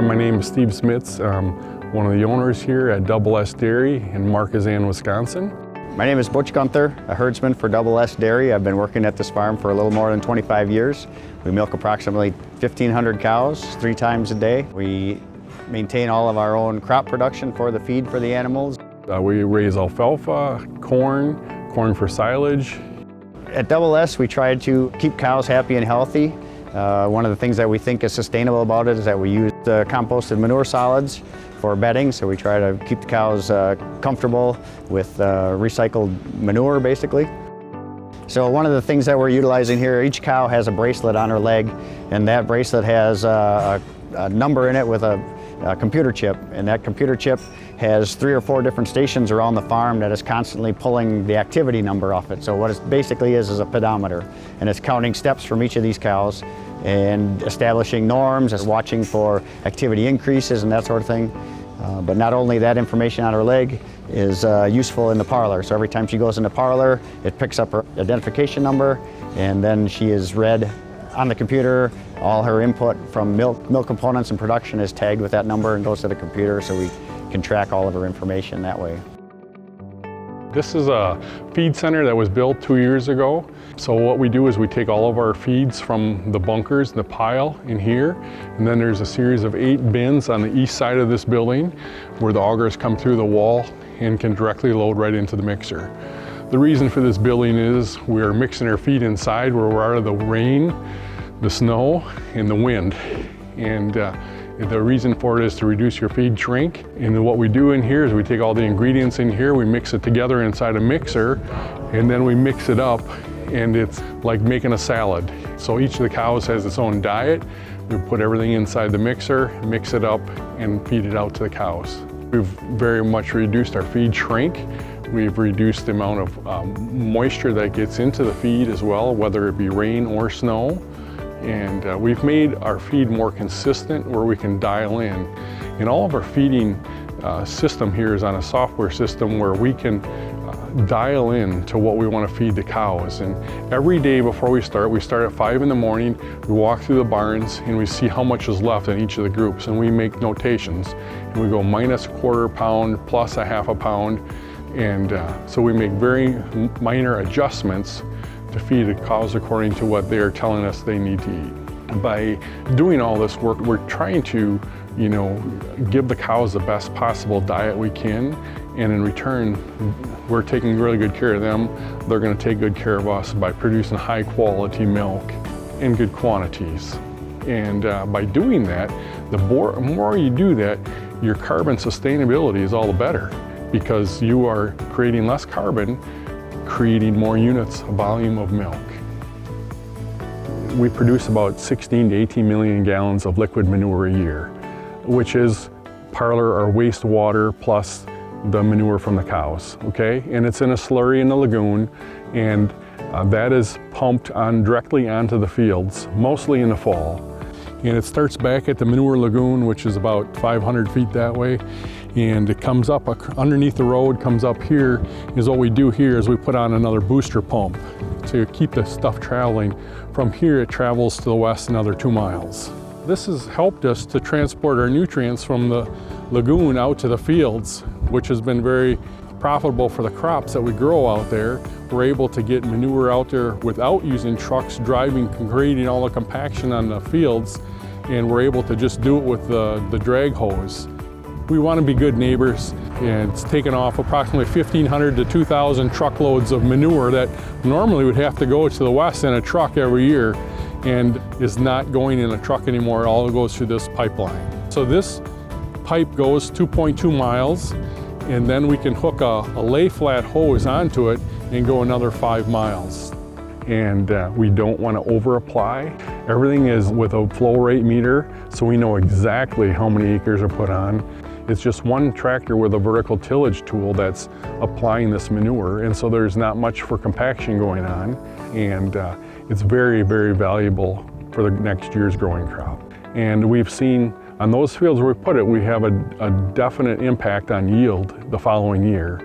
My name is Steve Smits. I'm one of the owners here at Double S Dairy in Marquezan, Wisconsin. My name is Butch Gunther, a herdsman for Double S Dairy. I've been working at this farm for a little more than 25 years. We milk approximately 1,500 cows 3 times a day. We maintain all of our own crop production for the feed for the animals. We raise alfalfa, corn for silage. At Double S, we try to keep cows happy and healthy. One of the things that we think is sustainable about it is that we use composted manure solids for bedding, so we try to keep the cows comfortable with recycled manure, basically. So one of the things that we're utilizing here, each cow has a bracelet on her leg, and that bracelet has a number in it with a computer chip, and that computer chip has 3 or 4 different stations around the farm that is constantly pulling the activity number off it. So what it basically is a pedometer, and it's counting steps from each of these cows and establishing norms, and watching for activity increases and that sort of thing. But not only that, information on her leg is useful in the parlor. So every time she goes in the parlor, it picks up her identification number, and then she is read on the computer. All her input from milk components and production is tagged with that number and goes to the computer, so we can track all of her information that way. This is a feed center that was built 2 years ago. So what we do is we take all of our feeds from the bunkers, the pile in here, and then there's a series of 8 bins on the east side of this building where the augers come through the wall and can directly load right into the mixer. The reason for this building is we're mixing our feed inside where we're out of the rain, the snow, and the wind. And the reason for it is to reduce your feed shrink. And what we do in here is we take all the ingredients in here, we mix it together inside a mixer, and then we mix it up, and it's like making a salad. So each of the cows has its own diet. We put everything inside the mixer, mix it up, and feed it out to the cows. We've very much reduced our feed shrink. We've reduced the amount of moisture that gets into the feed as well, whether it be rain or snow. And we've made our feed more consistent where we can dial in. And all of our feeding system here is on a software system where we can dial in to what we want to feed the cows. And every day before we start at 5 in the morning, we walk through the barns and we see how much is left in each of the groups, and we make notations. And we go minus -1/4 pound, plus 1/2 pound. And so we make very minor adjustments to feed the cows according to what they're telling us they need to eat. By doing all this work, we're trying to, give the cows the best possible diet we can, and in return, we're taking really good care of them. They're going to take good care of us by producing high quality milk in good quantities. And by doing that, the more you do that, your carbon sustainability is all the better, because you are creating less carbon, creating more units of volume of milk. We produce about 16 to 18 million gallons of liquid manure a year, which is parlor or wastewater plus the manure from the cows, okay? And it's in a slurry in the lagoon, and that is pumped directly onto the fields, mostly in the fall. And it starts back at the manure lagoon, which is about 500 feet that way, and it comes up underneath the road, comes up here. Is what we do here is we put on another booster pump to keep the stuff traveling. From here it travels to the west another 2 miles. This has helped us to transport our nutrients from the lagoon out to the fields, which has been very profitable for the crops that we grow out there. We're able to get manure out there without using trucks driving, creating all the compaction on the fields, and we're able to just do it with the drag hose. We want to be good neighbors, and it's taken off approximately 1,500 to 2,000 truckloads of manure that normally would have to go to the west in a truck every year, and is not going in a truck anymore. It all goes through this pipeline. So this pipe goes 2.2 miles, and then we can hook a lay flat hose onto it and go another 5 miles. And we don't want to over apply. Everything is with a flow rate meter, so we know exactly how many acres are put on. It's just one tractor with a vertical tillage tool that's applying this manure, and so there's not much for compaction going on, and it's very, very valuable for the next year's growing crop. And we've seen on those fields where we put it, we have a definite impact on yield the following year.